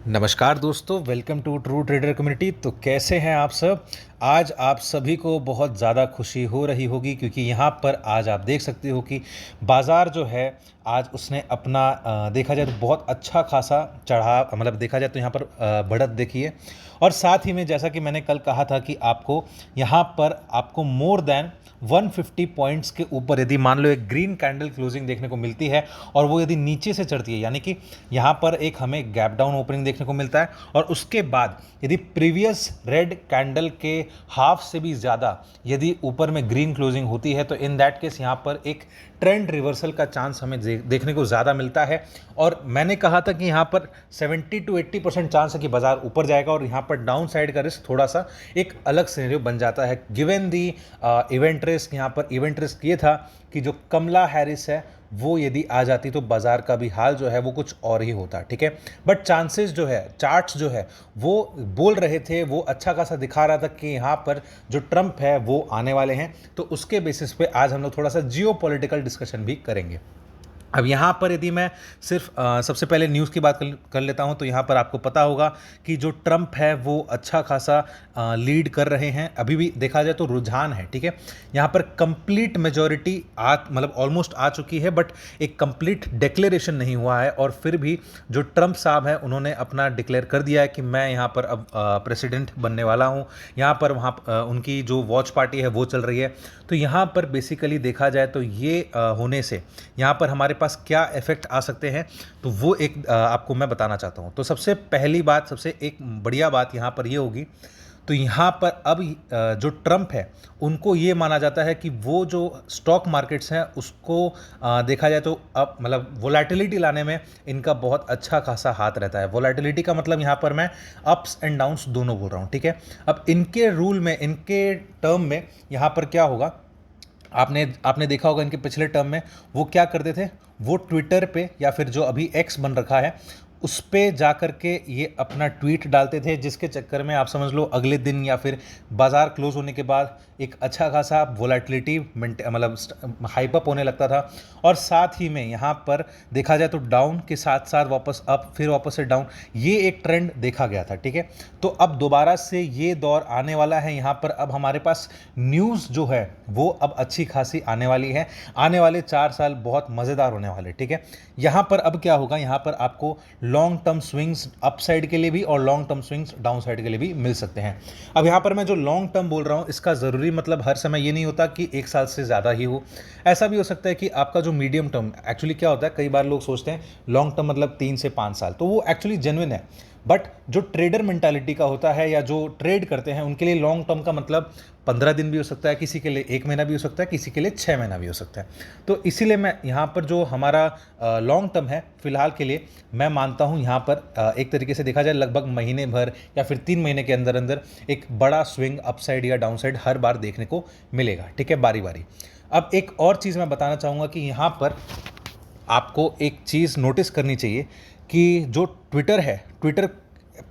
नमस्कार दोस्तों, welcome to true trader community. तो कैसे हैं आप सब। आज आप सभी को बहुत ज़्यादा खुशी हो रही होगी क्योंकि यहाँ पर आज आप देख सकते हो कि बाज़ार जो है आज उसने अपना देखा जाए तो बहुत अच्छा खासा चढ़ा, मतलब देखा जाए तो यहाँ पर बढ़त देखिए। और साथ ही में जैसा कि मैंने कल कहा था कि आपको यहाँ पर आपको मोर देन 150 पॉइंट्स के ऊपर यदि मान लो एक ग्रीन कैंडल क्लोजिंग देखने को मिलती है और वो यदि नीचे से चढ़ती है, यानी कि यहाँ पर एक हमें गैप डाउन ओपनिंग देखने को मिलता है और उसके बाद यदि प्रीवियस रेड कैंडल के हाफ से भी ज़्यादा यदि ऊपर में ग्रीन क्लोजिंग होती है तो इन दैट केस यहाँ पर एक ट्रेंड रिवर्सल का चांस हमें देखने को ज़्यादा मिलता है। और मैंने कहा था कि यहाँ पर 70 to 80% चांस है कि बाजार ऊपर जाएगा और यहाँ पर डाउन साइड का रिस्क थोड़ा सा एक अलग सिनेरियो बन जाता है गिवन दी इवेंट रिस्क। यहाँ पर इवेंट रिस्क ये था कि जो कमला हैरिस है वो यदि आ जाती तो बाजार का भी हाल जो है वो कुछ और ही होता, ठीक है। बट चांसेस जो है, चार्ट्स जो है वो बोल रहे थे, वो अच्छा खासा दिखा रहा था कि यहाँ पर जो ट्रंप है वो आने वाले हैं। तो उसके बेसिस पे आज हम लोग थोड़ा सा जियो पॉलिटिकल डिस्कशन भी करेंगे। अब यहाँ पर यदि मैं सिर्फ सबसे पहले न्यूज़ की बात कर लेता हूँ तो यहाँ पर आपको पता होगा कि जो ट्रंप है वो अच्छा खासा लीड कर रहे हैं। अभी भी देखा जाए तो रुझान है, ठीक है। यहाँ पर कंप्लीट मेजॉरिटी मतलब ऑलमोस्ट आ चुकी है, बट एक कंप्लीट डिक्लेरेशन नहीं हुआ है। और फिर भी जो ट्रंप साहब हैं उन्होंने अपना डिक्लेयर कर दिया है कि मैं यहाँ पर अब प्रेसिडेंट बनने वाला हूँ। यहाँ पर वहाँ उनकी जो वॉच पार्टी है वो चल रही है। तो यहाँ पर बेसिकली देखा जाए तो ये होने से यहाँ पर हमारे पास क्या इफेक्ट आ सकते हैं तो वो एक आपको मैं बताना चाहता हूँ। तो सबसे पहली बात, सबसे एक बढ़िया बात यहाँ पर ये होगी, तो यहाँ पर अब जो ट्रंप है उनको ये माना जाता है कि वो जो स्टॉक मार्केट्स हैं उसको देखा जाए तो अब मतलब वोलेटिलिटी लाने में इनका बहुत अच्छा खासा हाथ रहता है। वोलेटिलिटी का मतलब यहाँ पर मैं अप्स एंड डाउन्स दोनों बोल रहा हूँ, ठीक है। अब इनके रूल में, इनके टर्म में यहाँ पर क्या होगा, आपने देखा होगा इनके पिछले टर्म में वो क्या करते थे, वो ट्विटर पे या फिर जो अभी एक्स बन रखा है उस पे जा कर के ये अपना ट्वीट डालते थे, जिसके चक्कर में आप समझ लो अगले दिन या फिर बाजार क्लोज होने के बाद एक अच्छा खासा वोलेटिलिटी मतलब हाइप अप होने लगता था। और साथ ही में यहाँ पर देखा जाए तो डाउन के साथ साथ वापस अप, फिर वापस से डाउन, ये एक ट्रेंड देखा गया था, ठीक है। तो अब दोबारा से ये दौर आने वाला है। यहाँ पर अब हमारे पास न्यूज़ जो है वो अब अच्छी खासी आने वाली है। आने वाले 4 साल बहुत मज़ेदार होने वाले, ठीक है। यहाँ पर अब क्या होगा, यहाँ पर आपको long term swings up side के लिए भी और long term swings down side के लिए भी मिल सकते हैं। अब यहाँ पर मैं जो लॉन्ग टर्म बोल रहा हूँ इसका ज़रूरी मतलब हर समय ये नहीं होता कि 1 साल से ज़्यादा ही हो। ऐसा भी हो सकता है कि आपका जो मीडियम टर्म, एक्चुअली क्या होता है, कई बार लोग सोचते हैं लॉन्ग टर्म मतलब 3 से 5 साल, तो वो एक्चुअली जेन्युइन है। बट जो ट्रेडर मेंटालिटी का होता है या जो ट्रेड करते हैं उनके लिए लॉन्ग टर्म का मतलब 15 दिन भी हो सकता है, किसी के लिए 1 महीना भी हो सकता है, किसी के लिए 6 महीना भी हो सकता है। तो इसीलिए मैं यहाँ पर जो हमारा लॉन्ग टर्म है फिलहाल के लिए मैं मानता हूँ यहाँ पर एक तरीके से देखा जाए लगभग महीने भर या फिर 3 महीने के अंदर अंदर एक बड़ा स्विंग अप साइड या डाउन साइड हर बार देखने को मिलेगा, ठीक है, बारी बारी। अब एक और चीज़ मैं बताना चाहूँगा कि यहाँ पर आपको एक चीज़ नोटिस करनी चाहिए कि जो ट्विटर है, ट्विटर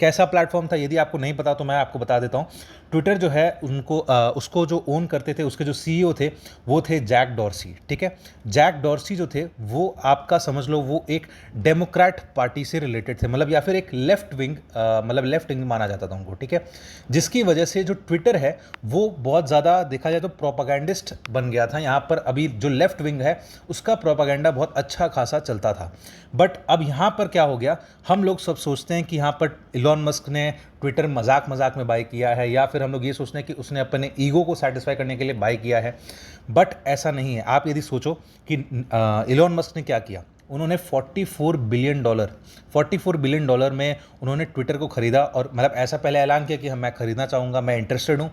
कैसा प्लेटफॉर्म था यदि आपको नहीं पता तो मैं आपको बता देता हूँ। ट्विटर जो है उनको उसको जो ओन करते थे, उसके जो सीईओ थे वो थे जैक डॉर्सी, ठीक है। जैक डॉर्सी जो थे वो आपका समझ लो वो एक डेमोक्रेट पार्टी से रिलेटेड थे, मतलब या फिर एक लेफ्ट विंग, मतलब लेफ्ट विंग माना जाता था उनको, ठीक है। जिसकी वजह से जो ट्विटर है वो बहुत ज़्यादा देखा जाए तो प्रोपागेंडिस्ट बन गया था। यहाँ पर अभी जो लेफ्ट विंग है उसका प्रोपागेंडा बहुत अच्छा खासा चलता था। बट अब यहाँ पर क्या हो गया, हम लोग सब सोचते हैं कि यहाँ पर इलॉन मस्क ने ट्विटर मजाक मजाक में बाय किया है, या फिर हम लोग ये सोचते हैं कि उसने अपने ईगो को सेटिस्फाई करने के लिए बाय किया है। बट ऐसा नहीं है। आप यदि सोचो कि इलॉन मस्क ने क्या किया, उन्होंने $44 बिलियन में उन्होंने ट्विटर को खरीदा। और मतलब ऐसा पहले ऐलान किया कि मैं खरीदना चाहूँगा, मैं इंटरेस्टेड हूँ,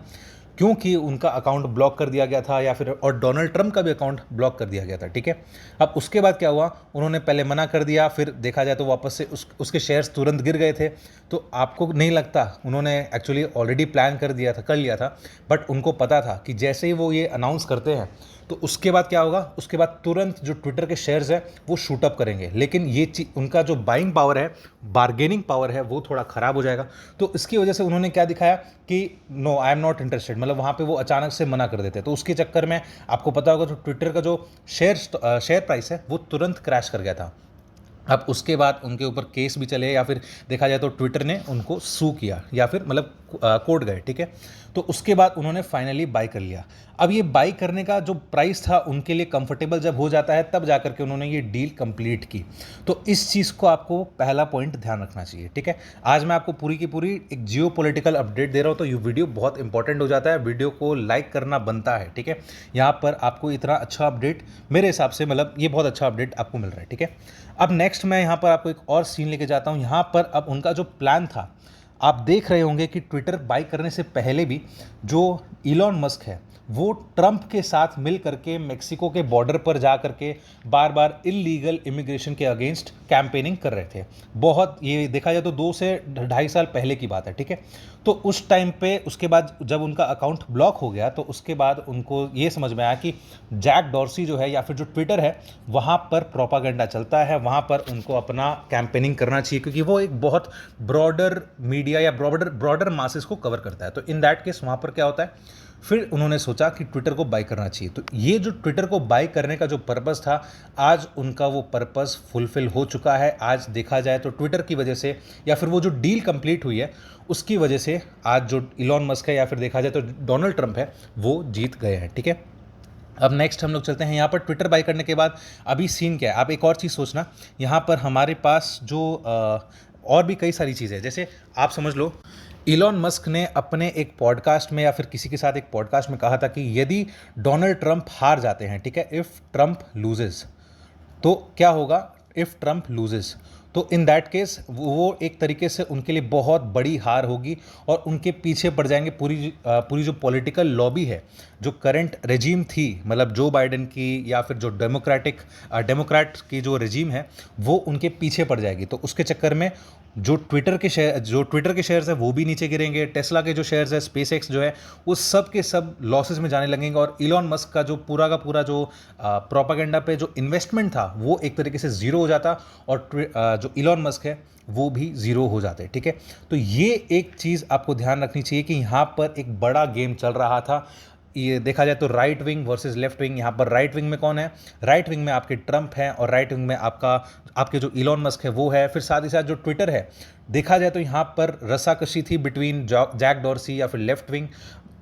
क्योंकि उनका अकाउंट ब्लॉक कर दिया गया था या फिर और डोनाल्ड ट्रंप का भी अकाउंट ब्लॉक कर दिया गया था, ठीक है। अब उसके बाद क्या हुआ, उन्होंने पहले मना कर दिया, फिर देखा जाए तो वापस से उसके शेयर्स तुरंत गिर गए थे। तो आपको नहीं लगता उन्होंने एक्चुअली ऑलरेडी प्लान कर लिया था, बट उनको पता था कि जैसे ही वो ये अनाउंस करते हैं तो उसके बाद क्या होगा, उसके बाद तुरंत जो ट्विटर के शेयर्स हैं वो शूट अप करेंगे। लेकिन ये उनका जो बाइंग पावर है, बार्गेनिंग पावर है, वो थोड़ा ख़राब हो जाएगा। तो इसकी वजह से उन्होंने क्या दिखाया कि no I am not interested, मतलब वहाँ पे वो अचानक से मना कर देते। तो उसके चक्कर में आपको पता होगा तो ट्विटर का जो शेयर प्राइस है वो तुरंत क्रैश कर गया था। अब उसके बाद उनके ऊपर केस भी चले, या फिर देखा जाए तो ट्विटर ने उनको सू किया, या फिर मतलब कोर्ट गए, ठीक है। तो उसके बाद उन्होंने फाइनली बाई कर लिया। अब ये बाई करने का जो प्राइस था उनके लिए कंफर्टेबल जब हो जाता है, तब जाकर के उन्होंने ये डील कंप्लीट की। तो इस चीज़ को आपको पहला पॉइंट ध्यान रखना चाहिए, ठीक है। आज मैं आपको पूरी की पूरी एक जियो पॉलिटिकल अपडेट दे रहा हूँ, तो ये वीडियो बहुत इंपॉर्टेंट हो जाता है, वीडियो को लाइक करना बनता है, ठीक है। यहाँ पर आपको इतना अच्छा अपडेट, मेरे हिसाब से मतलब ये बहुत अच्छा अपडेट आपको मिल रहा है, ठीक है। अब नेक्स्ट मैं यहाँ पर आपको एक और सीन लेके जाता हूँ। यहाँ पर अब उनका जो प्लान था, आप देख रहे होंगे कि ट्विटर बाई करने से पहले भी जो इलॉन मस्क है वो ट्रंप के साथ मिल करके मेक्सिको के बॉर्डर पर जा करके बार बार इलीगल इमिग्रेशन के अगेंस्ट कैंपेनिंग कर रहे थे। बहुत, ये देखा जाए तो 2 से 2.5 साल पहले की बात है, ठीक है। तो उस टाइम पे उसके बाद जब उनका अकाउंट ब्लॉक हो गया, तो उसके बाद उनको ये समझ में आया कि जैक डॉर्सी जो है या फिर जो ट्विटर है वहाँ पर प्रोपागेंडा चलता है, वहाँ पर उनको अपना कैंपेनिंग करना चाहिए, क्योंकि वो एक बहुत ब्रॉडर मीडिया या ब्रॉडर मासेस को कवर करता है। तो इन दैट केस वहाँ पर क्या होता है, फिर उन्होंने सोचा कि ट्विटर को बाय करना चाहिए। तो ये जो ट्विटर को बाय करने का जो पर्पस था, आज उनका वो पर्पस फुलफिल हो चुका है। आज देखा जाए तो ट्विटर की वजह से, या फिर वो जो डील कंप्लीट हुई है उसकी वजह से, आज जो इलॉन मस्क है या फिर देखा जाए तो डोनाल्ड ट्रंप है, वो जीत गए हैं, ठीक है। अब नेक्स्ट हम लोग चलते हैं यहाँ पर ट्विटर बाय करने के बाद अभी सीन क्या है। आप एक और चीज़ सोचना, यहाँ पर हमारे पास जो और भी कई सारी चीज़ें हैं। जैसे आप समझ लो, इलॉन मस्क ने अपने एक पॉडकास्ट में या फिर किसी के साथ एक पॉडकास्ट में कहा था कि यदि डोनाल्ड ट्रंप हार जाते हैं, ठीक है, इफ़ ट्रंप लूजेस, तो क्या होगा, इफ़ ट्रंप लूजेस, तो इन दैट केस वो एक तरीके से उनके लिए बहुत बड़ी हार होगी और उनके पीछे पड़ जाएंगे पूरी जो पॉलिटिकल लॉबी है, जो करंट रेजीम थी, मतलब जो बाइडेन की या फिर जो डेमोक्रेट की जो रेजीम है, वो उनके पीछे पड़ जाएगी। तो उसके चक्कर में जो ट्विटर के शेयर्स है वो भी नीचे गिरेंगे, टेस्ला के जो शेयर्स है, स्पेस एक्स जो है, वो सब के सब लॉसेस में जाने लगेंगे, और इलॉन मस्क का जो पूरा का पूरा जो प्रोपागेंडा पे जो इन्वेस्टमेंट था वो एक तरीके से ज़ीरो हो जाता, और जो इलॉन मस्क है वो भी ज़ीरो हो जाते, ठीक है। तो ये एक चीज़ आपको ध्यान रखनी चाहिए कि यहाँ पर एक बड़ा गेम चल रहा था। ये देखा जाए तो right wing versus left wing. यहाँ पर राइट विंग में कौन है, राइट विंग में आपके ट्रंप हैं, और राइट विंग में आपके जो इलॉन मस्क है वो है। फिर साथ ही साथ जो ट्विटर है, देखा जाए तो यहाँ पर रसाकशी थी बिटवीन जैक डॉर्सी या फिर left wing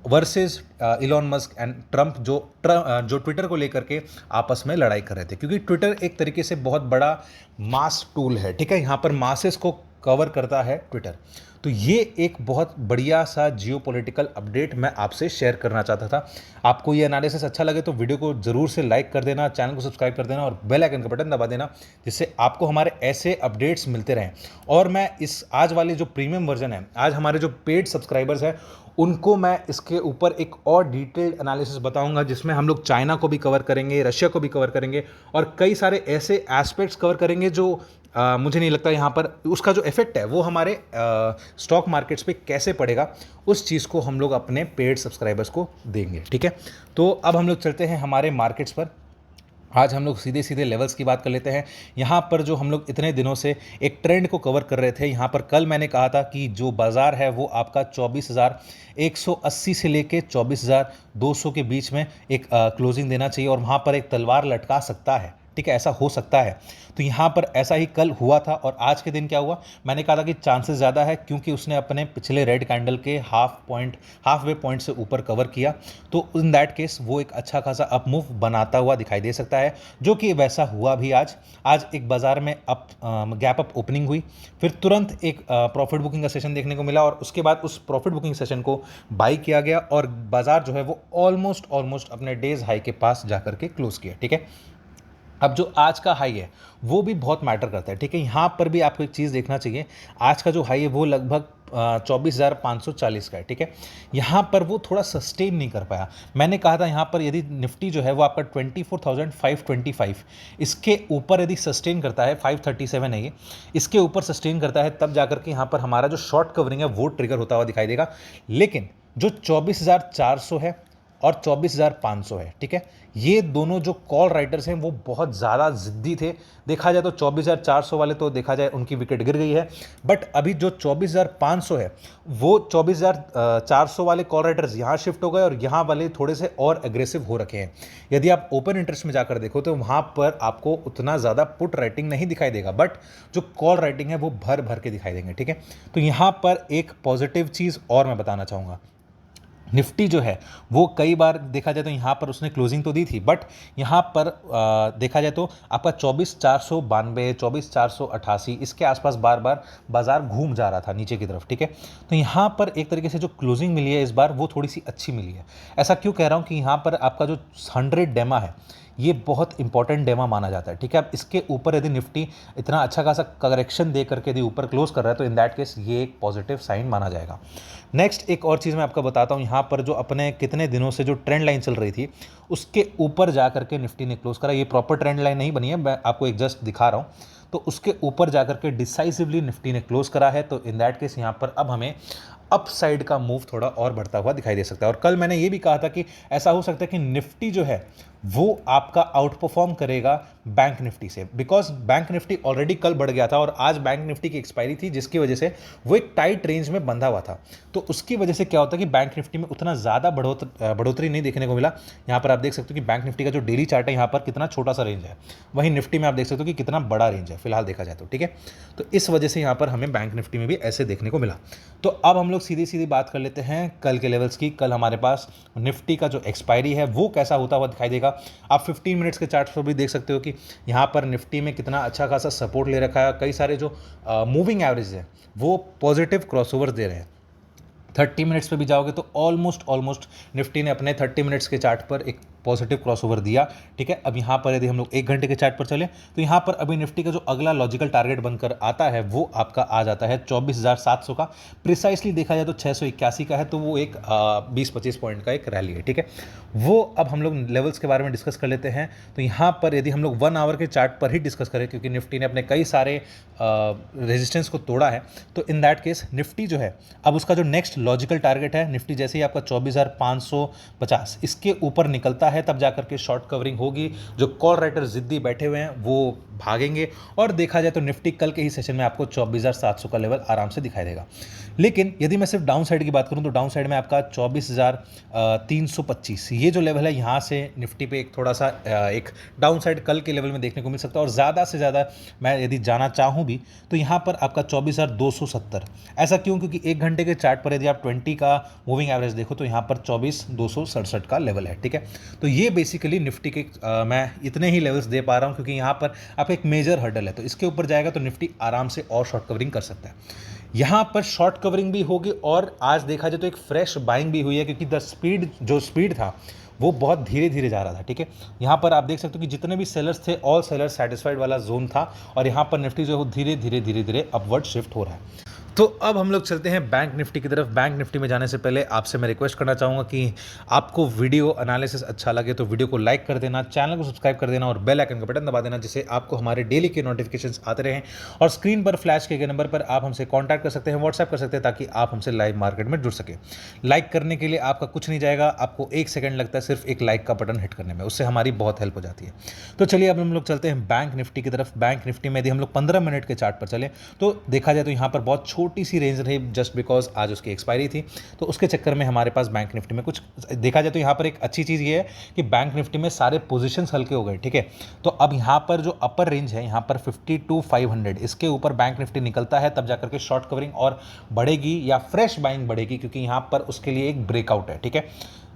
versus Elon Musk and Trump, जो ट्विटर को लेकर के आपस में लड़ाई कर रहे थे, क्योंकि ट्विटर एक तरीके से बहुत बड़ा मास टूल है, ठीक है। यहाँ पर मासेस को कवर करता है ट्विटर। तो ये एक बहुत बढ़िया सा जियोपॉलिटिकल अपडेट मैं आपसे शेयर करना चाहता था। आपको ये एनालिसिस अच्छा लगे तो वीडियो को ज़रूर से लाइक कर देना, चैनल को सब्सक्राइब कर देना और बेल आइकन का बटन दबा देना, जिससे आपको हमारे ऐसे अपडेट्स मिलते रहें। और मैं इस आज वाले जो प्रीमियम वर्जन है, आज हमारे जो पेड सब्सक्राइबर्स हैं उनको मैं इसके ऊपर एक और डिटेल्ड एनालिसिस बताऊंगा, जिसमें हम लोग चाइना को भी कवर करेंगे, रशिया को भी कवर करेंगे, और कई सारे ऐसे एस्पेक्ट्स कवर करेंगे जो मुझे नहीं लगता यहाँ पर उसका जो इफेक्ट है वो हमारे स्टॉक मार्केट्स पे कैसे पड़ेगा, उस चीज़ को हम लोग अपने पेड सब्सक्राइबर्स को देंगे, ठीक है। तो अब हम लोग चलते हैं हमारे मार्केट्स पर। आज हम लोग सीधे सीधे लेवल्स की बात कर लेते हैं। यहाँ पर जो हम लोग इतने दिनों से एक ट्रेंड को कवर कर रहे थे, यहाँ पर कल मैंने कहा था कि जो बाज़ार है वो आपका 24,180 से लेके 24,200 के बीच में एक क्लोजिंग देना चाहिए, और वहाँ पर एक तलवार लटका सकता है, ठीक है, ऐसा हो सकता है। तो यहाँ पर ऐसा ही कल हुआ था, और आज के दिन क्या हुआ, मैंने कहा था कि चांसेस ज़्यादा है, क्योंकि उसने अपने पिछले रेड कैंडल के हाफ वे पॉइंट से ऊपर कवर किया। तो इन दैट केस वो एक अच्छा खासा अप मूव बनाता हुआ दिखाई दे सकता है, जो कि वैसा हुआ भी आज एक बाज़ार में गैप अप ओपनिंग हुई, फिर तुरंत एक प्रॉफिट बुकिंग का सेशन देखने को मिला, और उसके बाद उस प्रॉफिट बुकिंग सेशन को बाई किया गया, और बाज़ार जो है वो ऑलमोस्ट अपने डेज हाई के पास जाकर के क्लोज किया, ठीक है। अब जो आज का हाई है वो भी बहुत मैटर करता है, ठीक है। यहाँ पर भी आपको एक चीज़ देखना चाहिए, आज का जो हाई है वो लगभग 24,540 का है, ठीक है। यहाँ पर वो थोड़ा सस्टेन नहीं कर पाया। मैंने कहा था यहाँ पर यदि निफ्टी जो है वो आपका 24,525 इसके ऊपर यदि सस्टेन करता है, 537 है ये, इसके ऊपर सस्टेन करता है, तब जाकर के यहाँ पर हमारा जो शॉर्ट कवरिंग है वो ट्रिगर होता हुआ दिखाई देगा। लेकिन जो 24,400 है और 24,500 है, ठीक है। ये दोनों जो कॉल राइटर्स हैं वो बहुत ज़्यादा ज़िद्दी थे। देखा जाए तो 24,400 वाले तो देखा जाए उनकी विकेट गिर गई है, बट अभी जो 24,500 है वो 24,400 वाले कॉल राइटर्स यहाँ शिफ्ट हो गए और यहाँ वाले थोड़े से और एग्रेसिव हो रखे हैं। यदि आप ओपन इंटरेस्ट में जाकर देखो तो वहाँ पर आपको उतना ज़्यादा पुट राइटिंग नहीं दिखाई देगा, बट जो कॉल राइटिंग है वो भर भर के दिखाई देंगे, ठीक है। तो यहाँ पर एक पॉजिटिव चीज़ और मैं बताना चाहूँगा, निफ्टी जो है वो कई बार देखा जाए तो यहाँ पर उसने क्लोजिंग तो दी थी, बट यहाँ पर देखा जाए तो आपका 24,492 24,488 इसके आसपास बार बार बाजार घूम जा रहा था नीचे की तरफ, ठीक है। तो यहाँ पर एक तरीके से जो क्लोजिंग मिली है इस बार वो थोड़ी सी अच्छी मिली है। ऐसा क्यों कह रहा हूँ कि यहाँ पर आपका जो 100 डेमा है ये बहुत इंपॉर्टेंट डेमा माना जाता है, ठीक है। अब इसके ऊपर यदि निफ्टी इतना अच्छा खासा करेक्शन दे करके यदि ऊपर क्लोज कर रहा है तो इन दैट केस ये एक पॉजिटिव साइन माना जाएगा। नेक्स्ट एक और चीज़ मैं आपको बताता हूँ, यहाँ पर जो अपने कितने दिनों से जो ट्रेंड लाइन चल रही थी उसके ऊपर जा करके निफ्टी ने क्लोज करा। ये प्रॉपर ट्रेंड लाइन नहीं बनी है, मैं आपको एक जस्ट दिखा रहा हूँ। तो उसके ऊपर जाकर के डिसाइसिवली निफ्टी ने क्लोज करा है। तो इन दैट केस यहाँ पर अब हमें अप साइड का मूव थोड़ा और बढ़ता हुआ दिखाई दे सकता है। और कल मैंने ये भी कहा था कि ऐसा हो सकता है कि निफ्टी जो है वो आपका आउट परफॉर्म करेगा बैंक निफ्टी से, बिकॉज बैंक निफ्टी ऑलरेडी कल बढ़ गया था और आज बैंक निफ्टी की एक्सपायरी थी जिसकी वजह से वो एक टाइट रेंज में बंधा हुआ था। तो उसकी वजह से क्या होता है कि बैंक निफ्टी में उतना ज़्यादा बढ़ोतरी नहीं देखने को मिला। यहाँ पर आप देख सकते हो कि बैंक निफ्टी का जो डेली चार्ट है यहाँ पर कितना छोटा सा रेंज है, वहीं निफ्टी में आप देख सकते हो कि कितना बड़ा रेंज है फिलहाल देखा जाए तो, ठीक है। तो इस वजह से यहाँ पर हमें बैंक निफ्टी में भी ऐसे देखने को मिला। तो अब हम लोग सीधी सीधी बात कर लेते हैं कल के लेवल्स की। कल हमारे पास निफ्टी का जो एक्सपायरी है वो कैसा होता हुआ दिखाई देगा। आप 15 मिनट्स के चार्ट पर भी देख सकते हो कि यहाँ पर निफ्टी में कितना अच्छा खासा सपोर्ट ले रखा है। कई सारे जो मूविंग एवरेज है वो पॉजिटिव क्रॉसओवर्स दे रहे हैं। 30 मिनट्स पे भी जाओगे तो ऑलमोस्ट निफ्टी ने अपने 30 मिनट्स के चार्ट पर एक पॉजिटिव क्रॉसओवर दिया, ठीक है। अब यहाँ पर यदि हम लोग 1 घंटे के चार्ट पर चले तो यहाँ पर अभी निफ्टी का जो अगला लॉजिकल टारगेट बनकर आता है वो आपका आ जाता है 24,700 का। प्रिसाइसली देखा जाए तो 681 का है, तो वो एक 20-25 पॉइंट का एक रैली है, ठीक है। वो अब हम लोग लेवल्स के बारे में डिस्कस कर लेते हैं। तो यहाँ पर यदि हम लोग 1 आवर के चार्ट पर ही डिस्कस करें, क्योंकि निफ्टी ने अपने कई सारे रेजिस्टेंस को तोड़ा है, तो इन दैट केस निफ्टी जो है अब उसका जो नेक्स्ट लॉजिकल टारगेट है, निफ्टी जैसे ही आपका 24,550 इसके ऊपर निकलता है तब जाकर के शॉर्ट कवरिंग होगी। जो कॉल राइटर जिद्दी बैठे हुए हैं वो भागेंगे और देखा जाए तो निफ्टी कल के ही सेशन में आपको 24,700 का लेवल आराम से दिखाई देगा। लेकिन यदि मैं सिर्फ डाउन साइड की बात करूं तो डाउन साइड में आपका 24,325 ये जो लेवल है, यहाँ से निफ्टी पे एक थोड़ा सा एक डाउन साइड कल के लेवल में देखने को मिल सकता है। और ज़्यादा से ज़्यादा मैं यदि जाना चाहूँ भी तो यहाँ पर आपका 24,270। ऐसा क्यों? क्योंकि 1 घंटे के चार्ट पर यदि आप 20 का मूविंग एवरेज देखो तो यहाँ पर 24,267 का लेवल है, ठीक है। तो ये बेसिकली निफ्टी के मैं इतने ही लेवल्स दे पा रहा हूँ क्योंकि यहाँ पर आप एक मेजर हर्डल है, तो इसके ऊपर जाएगा तो निफ्टी आराम से और शॉर्ट कवरिंग कर सकता है। यहाँ पर शॉर्ट कवरिंग भी होगी और आज देखा जाए तो एक फ्रेश बाइंग भी हुई है, क्योंकि जो स्पीड था वो बहुत धीरे धीरे जा रहा था, ठीक है। यहाँ पर आप देख सकते हो कि जितने भी सेलर्स थे ऑल सेलर्स सेटिस्फाइड वाला जोन था और यहाँ पर निफ्टी जो है धीरे धीरे धीरे धीरे अपवर्ड शिफ्ट हो रहा है। तो अब हम लोग चलते हैं बैंक निफ्टी की तरफ। बैंक निफ्टी में जाने से पहले आपसे मैं रिक्वेस्ट करना चाहूँगा कि आपको वीडियो एनालिसिस अच्छा लगे तो वीडियो को लाइक कर देना, चैनल को सब्सक्राइब कर देना और बेल आइकन का बटन दबा देना, जिससे आपको हमारे डेली के नोटिफिकेशंस आते रहें। और स्क्रीन पर फ्लैश किए गए नंबर पर आप हमसे कॉन्टैक्ट कर सकते हैं, व्हाट्सएप कर सकते हैं, ताकि आप हमसे लाइव मार्केट में जुड़ सके। लाइक करने के लिए आपका कुछ नहीं जाएगा, आपको 1 सेकंड लगता है सिर्फ एक लाइक का बटन हिट करने में, उससे हमारी बहुत हेल्प हो जाती है। तो चलिए अब हम लोग चलते हैं बैंक निफ्टी की तरफ। बैंक निफ्टी में यदि हम लोग 15 मिनट के चार्ट पर चले तो देखा जाए तो यहाँ पर बहुत छोटी सी रेंज रही, जस्ट बिकॉज आज उसकी एक्सपायरी थी, तो उसके चक्कर में हमारे पास बैंक निफ्टी में कुछ देखा जाए तो यहाँ पर एक अच्छी चीज़ ये है कि बैंक निफ्टी में सारे पोजीशंस हल्के हो गए, ठीक है। तो अब यहाँ पर जो अपर रेंज है यहाँ पर 52,500 इसके ऊपर बैंक निफ्टी निकलता है तब जाकर के शॉर्ट कवरिंग और बढ़ेगी या फ्रेश बाइंग बढ़ेगी, क्योंकि यहाँ पर उसके लिए एक ब्रेकआउट है, ठीक है।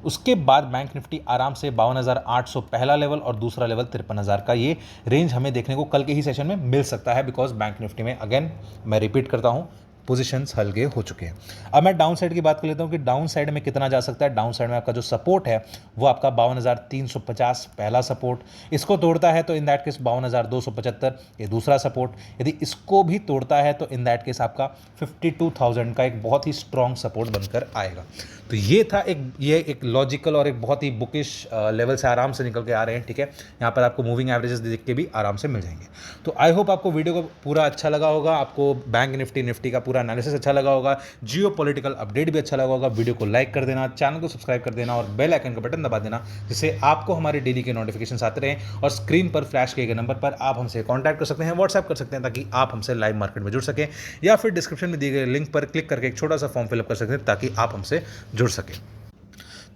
उसके बाद बैंक निफ्टी आराम से 52,800 पहला लेवल और दूसरा लेवल 53,000 का ये रेंज हमें देखने को कल के ही सेशन में मिल सकता है, बिकॉज बैंक निफ्टी में अगेन मैं रिपीट करता हूँ पोजीशंस हल्के हो चुके हैं। अब मैं डाउन साइड की बात कर लेता हूं कि डाउन साइड में कितना जा सकता है। डाउन साइड में आपका जो सपोर्ट है वो आपका 52,350 पहला सपोर्ट, इसको तोड़ता है तो इन दैट केस 52,275 ये दूसरा सपोर्ट, यदि इसको भी तोड़ता है तो इन दैट केस आपका 52,000 का एक बहुत ही स्ट्रॉन्ग सपोर्ट बनकर आएगा। तो ये था ये एक लॉजिकल और एक बहुत ही बुकिश लेवल से आराम से निकल के आ रहे हैं, ठीक है। यहाँ पर आपको मूविंग एवरेजेस देख के भी आराम से मिल जाएंगे। तो आई होप आपको वीडियो को पूरा अच्छा लगा होगा, आपको बैंक निफ्टी का पूरा पूरा एनालिसिस अच्छा लगा होगा, जियो पॉलिटिकल अपडेट भी अच्छा लगा होगा, वीडियो को लाइक कर देना, चैनल को सब्सक्राइब कर देना और बेल आइकन का बटन दबा देना, जिससे आपको हमारे डेली के नोटिफिकेशन आते रहें। और स्क्रीन पर फ्लैश किए गए नंबर पर आप हमसे कॉन्टैक्ट कर सकते हैं, व्हाट्सएप कर सकते हैं, ताकि आप हमसे लाइव मार्केट में जुड़ सकें, या फिर डिस्क्रिप्शन में दिए गए लिंक पर क्लिक करके एक छोटा सा फॉर्म फिलअप कर सकते हैं ताकि आप हमसे जुड़ सकें।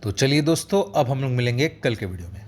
तो चलिए दोस्तों, अब हम लोग मिलेंगे कल के वीडियो में।